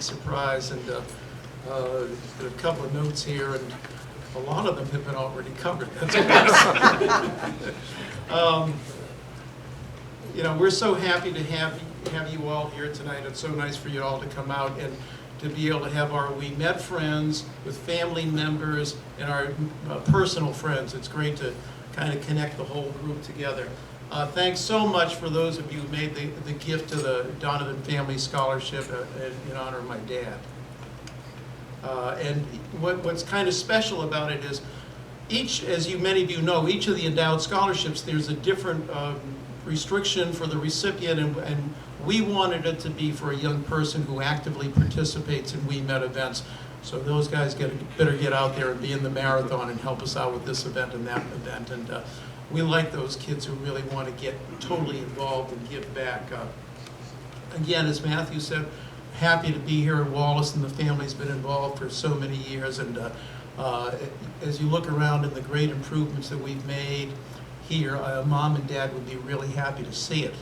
surprise. And a couple of notes here, and a lot of them have been already covered. That's awesome. You know, we're so happy to have you all here tonight. It's so nice for you all to come out and to be able to have our Ouimet friends with family members and our personal friends. It's great to kind of connect the whole group together. Thanks so much for those of you who made the gift to the Donovan Family Scholarship in honor of my dad. And what's kind of special about it is as many of you know, each of the endowed scholarships, there's a different restriction for the recipient, and we wanted it to be for a young person who actively participates in Ouimet events. So those guys better get out there and be in the marathon and help us out with this event and that event. And we like those kids who really want to get totally involved and give back. Again, as Matthew said, happy to be here at Wollaston. The family's been involved for so many years, and as you look around and the great improvements that we've made here, Mom and Dad would be really happy to see it.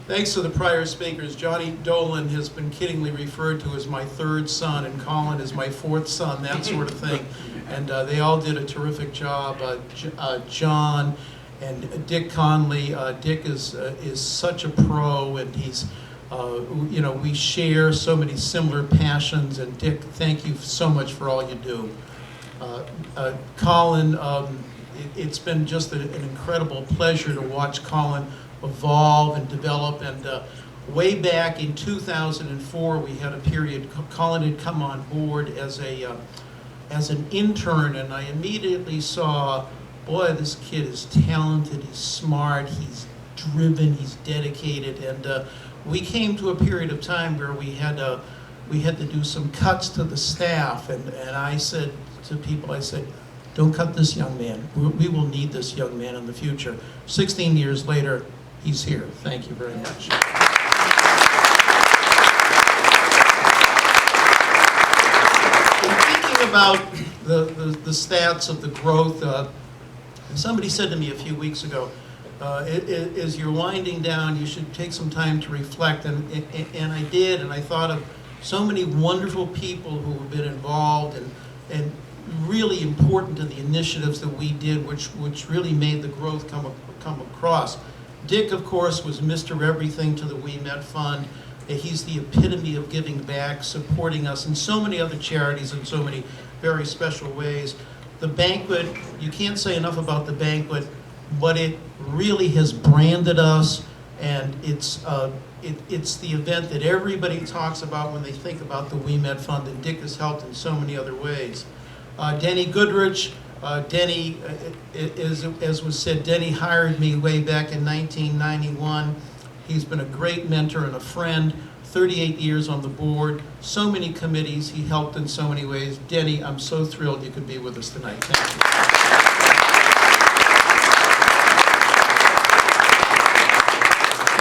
Thanks to the prior speakers, Johnny Dolan has been kiddingly referred to as my third son, and Colin is my fourth son, that sort of thing. And they all did a terrific job. John and Dick Conley. Dick is such a pro, and he's, you know, we share so many similar passions. And Dick, thank you so much for all you do. Colin, it's been just an incredible pleasure to watch Colin evolve and develop. And way back in 2004, we had a period. Colin had come on board as an intern, and I immediately saw, boy, this kid is talented, he's smart, he's driven, he's dedicated. And we came to a period of time where we had to do some cuts to the staff, and I said to people, I said, don't cut this young man. We will need this young man in the future. 16 years later, he's here. Thank you very much. Thinking about the stats of the growth, somebody said to me a few weeks ago, as you're winding down, you should take some time to reflect, and I did, and I thought of so many wonderful people who have been involved and really important to the initiatives that we did, which really made the growth come across. Dick, of course, was Mr. Everything to the Ouimet Fund. He's the epitome of giving back, supporting us in so many other charities in so many very special ways. The banquet, you can't say enough about the banquet, but it really has branded us, and it's the event that everybody talks about when they think about the Ouimet Fund, and Dick has helped in so many other ways. Denny Goodrich, Denny, as was said, Denny hired me way back in 1991. He's been a great mentor and a friend, 38 years on the board, so many committees, he helped in so many ways. Denny, I'm so thrilled you could be with us tonight. Thank you.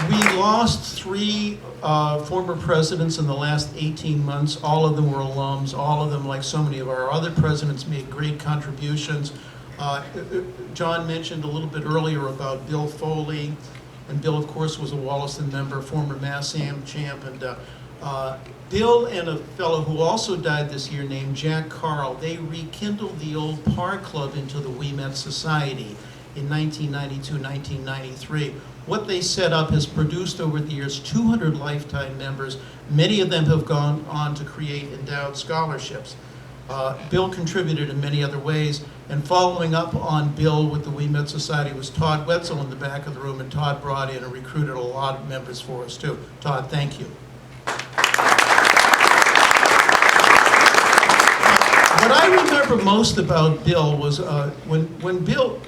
We lost 3 former presidents in the last 18 months. All of them were alums. All of them, like so many of our other presidents, made great contributions. John mentioned a little bit earlier about Bill Foley, and Bill, of course, was a Wollaston member, former Mass Am champ. And Bill and a fellow who also died this year named Jack Carl, they rekindled the old Par Club into the Ouimet Society in 1992, 1993. What they set up has produced over the years 200 lifetime members. Many of them have gone on to create endowed scholarships. Bill contributed in many other ways, and following up on Bill with the Ouimet Society was Todd Wetzel in the back of the room, and Todd brought in and recruited a lot of members for us too. Todd, thank you. What I remember most about Bill was when Bill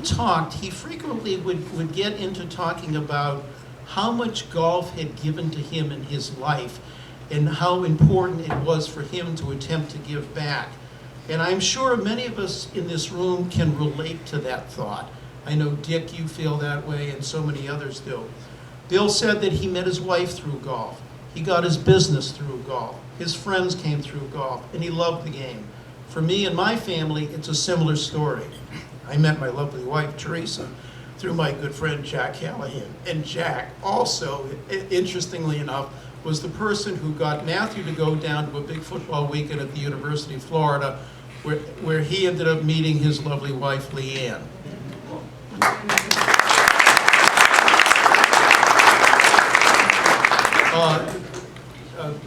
talked, he frequently would get into talking about how much golf had given to him in his life and how important it was for him to attempt to give back. And I'm sure many of us in this room can relate to that thought. I know, Dick, you feel that way, and so many others do. Bill said that he met his wife through golf. He got his business through golf. His friends came through golf, and he loved the game. For me and my family, it's a similar story. I met my lovely wife, Teresa, through my good friend, Jack Callahan. And Jack also, interestingly enough, was the person who got Matthew to go down to a big football weekend at the University of Florida, where he ended up meeting his lovely wife, Leanne.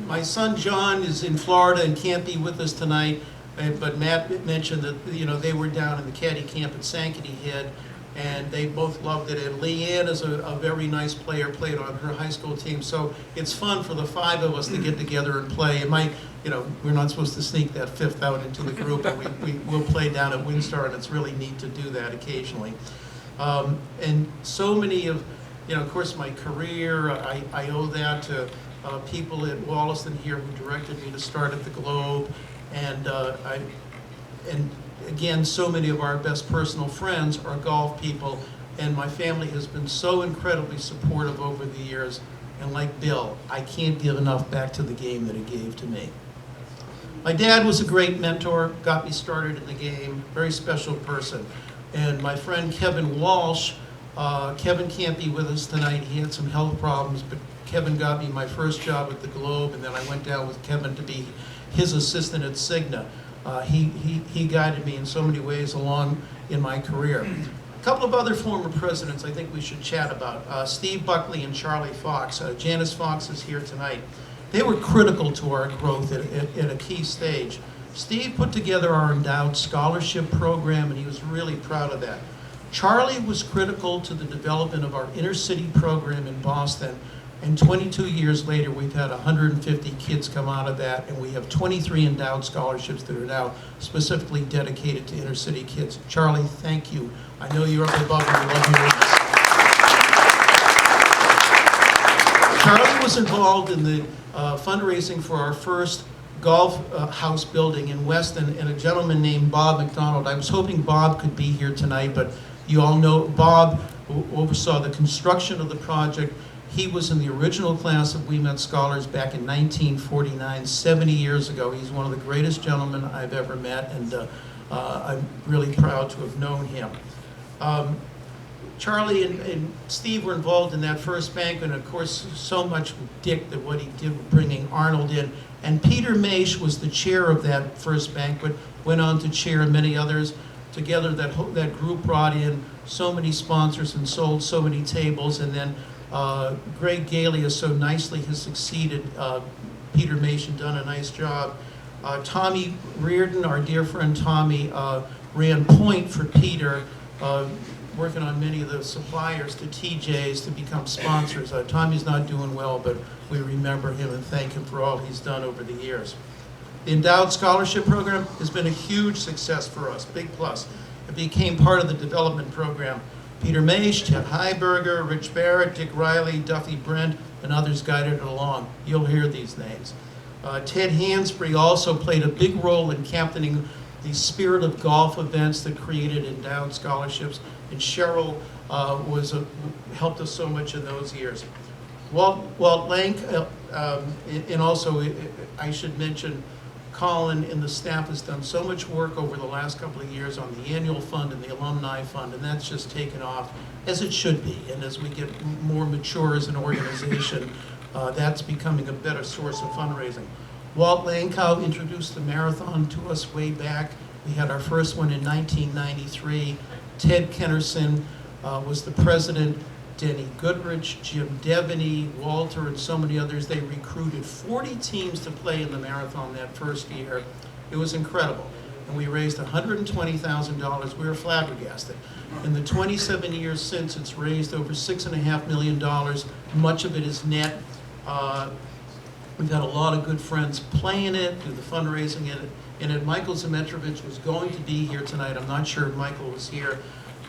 My son John is in Florida and can't be with us tonight, but Matt mentioned that they were down in the caddy camp at Sankaty Head, and they both loved it. And Leanne is a very nice player, played on her high school team, so it's fun for the five of us to get together and play. It might, we're not supposed to sneak that fifth out into the group, but we'll play down at Windstar, and it's really neat to do that occasionally. And so many of course, my career, I owe that to people at Wollaston here who directed me to start at the Globe, and again, so many of our best personal friends are golf people, and my family has been so incredibly supportive over the years, and like Bill, I can't give enough back to the game that it gave to me. My dad was a great mentor, got me started in the game, very special person, and my friend Kevin Walsh, Kevin can't be with us tonight, he had some health problems, but Kevin got me my first job at the Globe, and then I went down with Kevin to be his assistant at Cigna. He guided me in so many ways along in my career. A couple of other former presidents I think we should chat about. Steve Buckley and Charlie Fox. Janice Fox is here tonight. They were critical to our growth at a key stage. Steve put together our endowed scholarship program, and he was really proud of that. Charlie was critical to the development of our inner city program in Boston, and 22 years later we've had 150 kids come out of that, and we have 23 endowed scholarships that are now specifically dedicated to inner city kids. Charlie, thank you. I know you're up above and we love you with us. Charlie was involved in the fundraising for our first golf house building in Weston, and a gentleman named Bob McDonald. I was hoping Bob could be here tonight, but you all know Bob oversaw the construction of the project. He was in the original class of Ouimet Scholars back in 1949, 70 years ago. He's one of the greatest gentlemen I've ever met, and I'm really proud to have known him. Charlie and Steve were involved in that first banquet, and of course, so much with Dick that what he did with bringing Arnold in. And Peter Maish was the chair of that first banquet, went on to chair many others. Together, that group brought in so many sponsors and sold so many tables, and then Greg Galia so nicely has succeeded Peter Maish and done a nice job. Tommy Reardon, our dear friend Tommy, ran point for Peter, working on many of the suppliers to TJ's to become sponsors. Tommy's not doing well, but we remember him and thank him for all he's done over the years. The Endowed Scholarship Program has been a huge success for us, big plus. It became part of the development program. Peter Maish, Ted Heiberger, Rich Barrett, Dick Riley, Duffy Brent, and others guided it along. You'll hear these names. Ted Hansbury also played a big role in captaining the Spirit of Golf events that created endowed scholarships, and Cheryl helped us so much in those years. Walt Lank, and also I should mention Colin and the staff has done so much work over the last couple of years on the annual fund and the alumni fund, and that's just taken off, as it should be. And as we get more mature as an organization, that's becoming a better source of fundraising. Walt Lankow introduced the marathon to us way back. We had our first one in 1993. Ted Kennerson was the president. Denny Goodrich, Jim Devaney, Walter, and so many others. They recruited 40 teams to play in the marathon that first year. It was incredible. And we raised $120,000. We were flabbergasted. In the 27 years since, it's raised over $6.5 million. Much of it is net. We've had a lot of good friends playing it, do the fundraising in it. And Michael Zemetrovich was going to be here tonight. I'm not sure if Michael was here.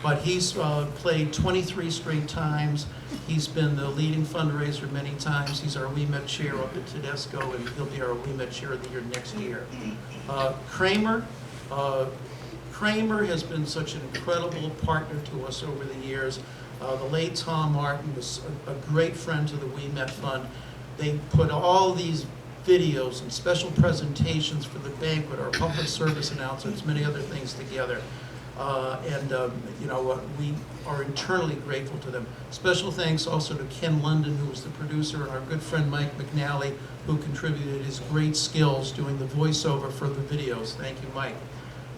But he's played 23 straight times. He's been the leading fundraiser many times. He's our Ouimet chair up at Tedesco, and he'll be our Ouimet chair of the year next year. Kramer has been such an incredible partner to us over the years. The late Tom Martin was a great friend to the Ouimet Fund. They put all these videos and special presentations for the banquet, our public service announcements, many other things together. We are eternally grateful to them. Special thanks also to Ken London, who was the producer, and our good friend Mike McNally, who contributed his great skills doing the voiceover for the videos. Thank you, Mike.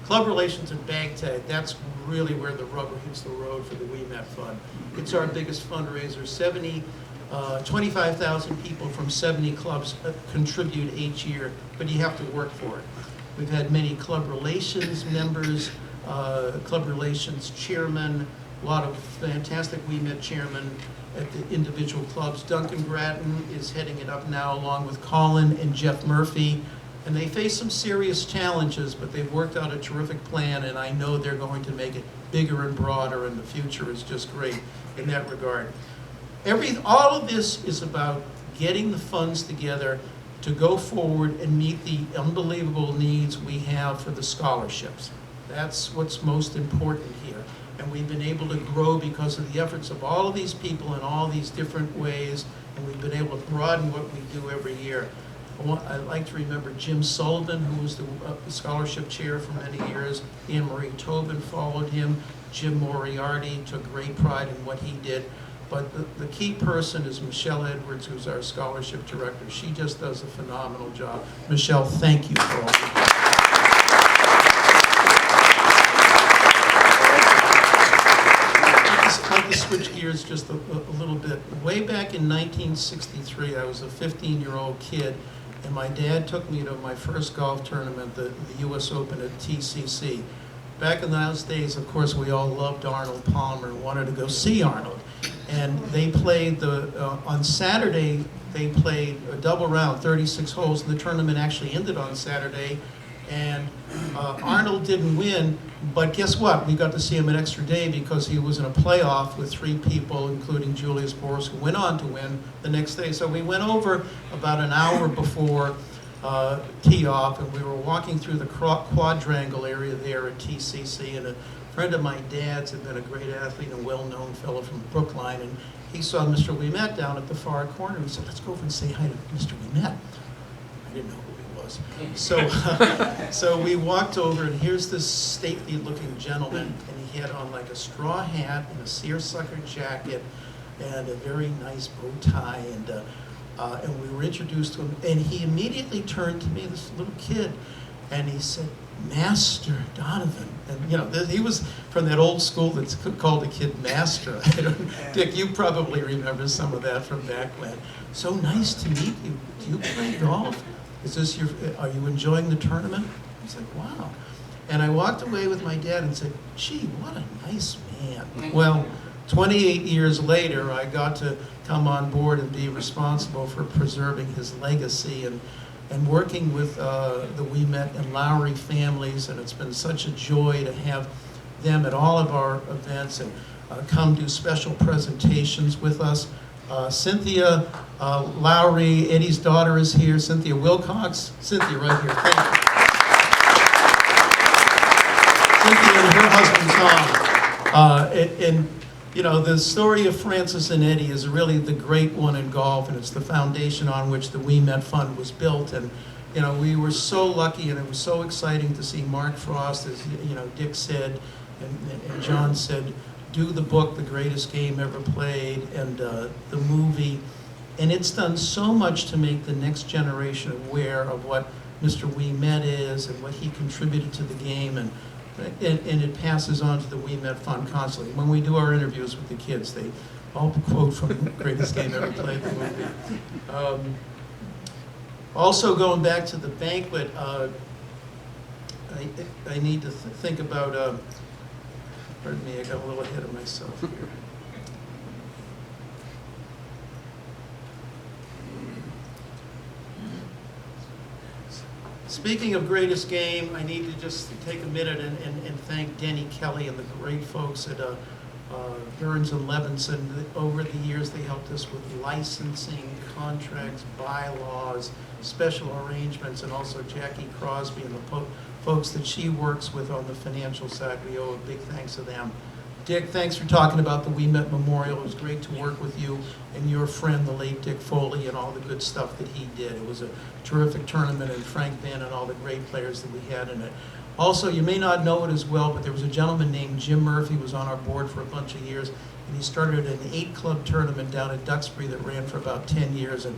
Club relations and bag tag, that's really where the rubber hits the road for the Ouimet Fund. It's our biggest fundraiser. 25,000 people from 70 clubs contribute each year, but you have to work for it. We've had many club relations members, club relations chairmen, a lot of fantastic Ouimet chairmen at the individual clubs. Duncan Grattan is heading it up now along with Colin and Jeff Murphy. And they face some serious challenges, but they've worked out a terrific plan, and I know they're going to make it bigger and broader, and the future is just great in that regard. All of this is about getting the funds together to go forward and meet the unbelievable needs we have for the scholarships. That's what's most important here. And we've been able to grow because of the efforts of all of these people in all these different ways, and we've been able to broaden what we do every year. I'd like to remember Jim Sullivan, who was the scholarship chair for many years. Anne Marie Tobin followed him. Jim Moriarty took great pride in what he did. But the key person is Michelle Edwards, who's our scholarship director. She just does a phenomenal job. Michelle, thank you for all you do. I'd like to switch gears just a little bit. Way back in 1963, I was a 15-year-old kid, and my dad took me to my first golf tournament, the U.S. Open at TCC. Back in those days, of course, we all loved Arnold Palmer and wanted to go see Arnold. And they played on Saturday, they played a double round, 36 holes, and the tournament actually ended on Saturday. And Arnold didn't win, but guess what? We got to see him an extra day because he was in a playoff with 3 people, including Julius Boris, who went on to win the next day. So we went over about an hour before tee-off, and we were walking through the quadrangle area there at TCC, and a friend of my dad's had been a great athlete, a well-known fellow from Brookline, and he saw Mr. Ouimet down at the far corner, and he said, let's go over and say hi to Mr. Ouimet. I didn't know who he was. So we walked over, and here's this stately-looking gentleman, and he had on like a straw hat and a seersucker jacket and a very nice bow tie, and we were introduced to him, and he immediately turned to me, this little kid, and he said, Master Donovan. And he was from that old school that's called a kid Master. Dick, you probably remember some of that from back when. So nice to meet you. Do you play golf? Are you enjoying the tournament? I was like, wow. And I walked away with my dad and said, gee, what a nice man. Well, 28 years later, I got to come on board and be responsible for preserving his legacy and working with the Ouimet and Lowry families, and it's been such a joy to have them at all of our events and come do special presentations with us. Cynthia Lowry, Eddie's daughter, is here. Cynthia Wilcox. Cynthia, right here. Thank you. Cynthia and her husband Tom. And the story of Francis and Eddie is really the great one in golf, and it's the foundation on which the Ouimet Fund was built. And we were so lucky, and it was so exciting to see Mark Frost, as Dick said, and John said, do the book, The Greatest Game Ever Played, and the movie. And it's done so much to make the next generation aware of what Mr. Ouimet is and what he contributed to the game. And it passes on to the Ouimet Fund constantly. When we do our interviews with the kids, they all quote from The Greatest Game Ever Played, the movie. Also, going back to the banquet, I need to think about, pardon me, I got a little ahead of myself here. Speaking of Greatest Game, I need to just take a minute and thank Denny Kelly and the great folks at Burns and Levinson. Over the years, they helped us with licensing, contracts, bylaws, special arrangements, and also Jackie Crosby and the folks that she works with on the financial side. We owe a big thanks to them. Dick, thanks for talking about the Ouimet Memorial. It was great to work with you and your friend, the late Dick Foley, and all the good stuff that he did. It was a terrific tournament, and Frank Vann and all the great players that we had in it. Also, you may not know it as well, but there was a gentleman named Jim Murphy who was on our board for a bunch of years, and he started an 8-club tournament down at Duxbury that ran for about 10 years, and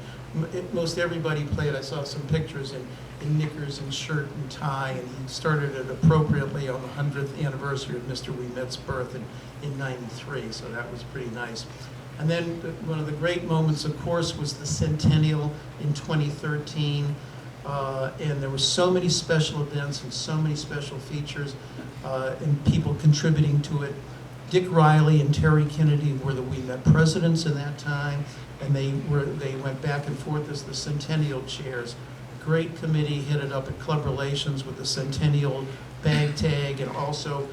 most everybody played. I saw some pictures in knickers and shirt and tie, and he started it appropriately on the 100th anniversary of Mr. Ouimet's birth in 93, so that was pretty nice. And then one of the great moments, of course, was the centennial in 2013. And there were so many special events and so many special features and people contributing to it. Dick Riley and Terry Kennedy were the Ouimet presidents in that time, and they went back and forth as the centennial chairs. Great committee headed up at Club Relations with the centennial bag tag, and also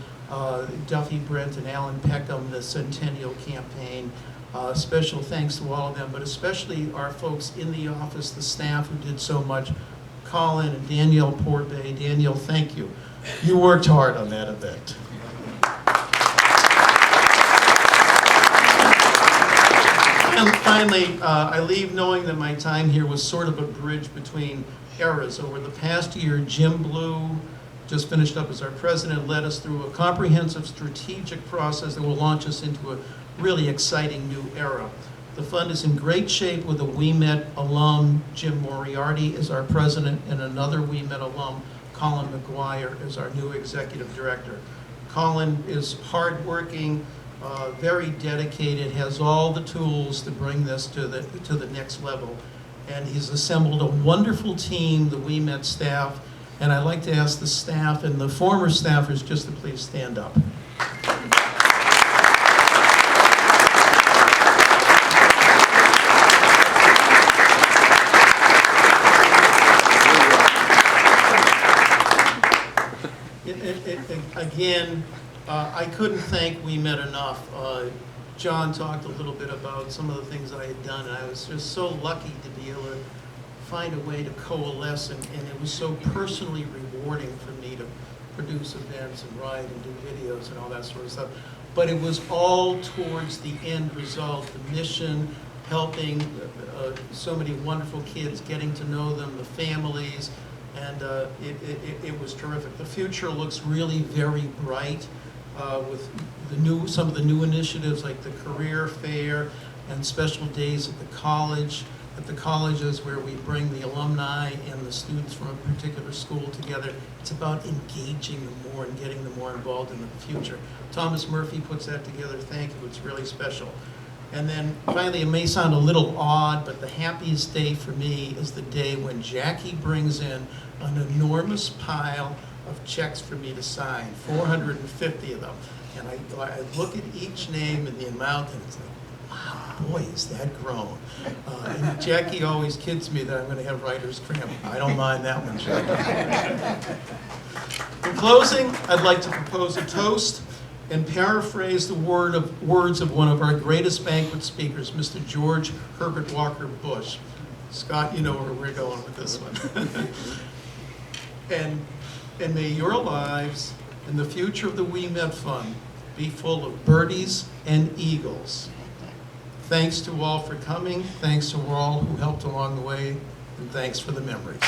Duffy Brent and Alan Peckham, the centennial campaign. Special thanks to all of them, but especially our folks in the office, the staff who did so much. Colin and Danielle Portbay. Danielle, thank you. You worked hard on that event. And finally, I leave knowing that my time here was sort of a bridge between eras. Over the past year, Jim Blue, just finished up as our president, led us through a comprehensive strategic process that will launch us into a really exciting new era. The fund is in great shape with a Ouimet alum, Jim Moriarty, as our president, and another Ouimet alum, Colin McGuire, as our new executive director. Colin is hardworking, very dedicated, has all the tools to bring this to the next level. And he's assembled a wonderful team, the Ouimet staff, and I'd like to ask the staff and the former staffers just to please stand up. Again, I couldn't thank Ouimet enough. John talked a little bit about some of the things I had done, and I was just so lucky to be able to find a way to coalesce, and it was so personally rewarding for me to produce events and write and do videos and all that sort of stuff. But it was all towards the end result, the mission, helping so many wonderful kids, getting to know them, the families, and it was terrific. The future looks really very bright with some of the new initiatives like the career fair and special days at the colleges where we bring the alumni and the students from a particular school together. It's about engaging them more and getting them more involved in the future. Thomas Murphy puts that together. Thank you. It's really special. And then finally, it may sound a little odd, but the happiest day for me is the day when Jackie brings in an enormous pile of checks for me to sign, 450 of them. And I look at each name and the amount, and it's like, wow, boy, is that grown. And Jackie always kids me that I'm going to have writer's cramp. I don't mind that one, Jackie. In closing, I'd like to propose a toast and paraphrase the words of one of our greatest banquet speakers, Mr. George Herbert Walker Bush. Scott, you know where we're going with this one. And may your lives and the future of the Ouimet Fund be full of birdies and eagles. Thanks to all for coming. Thanks to all who helped along the way. And thanks for the memories.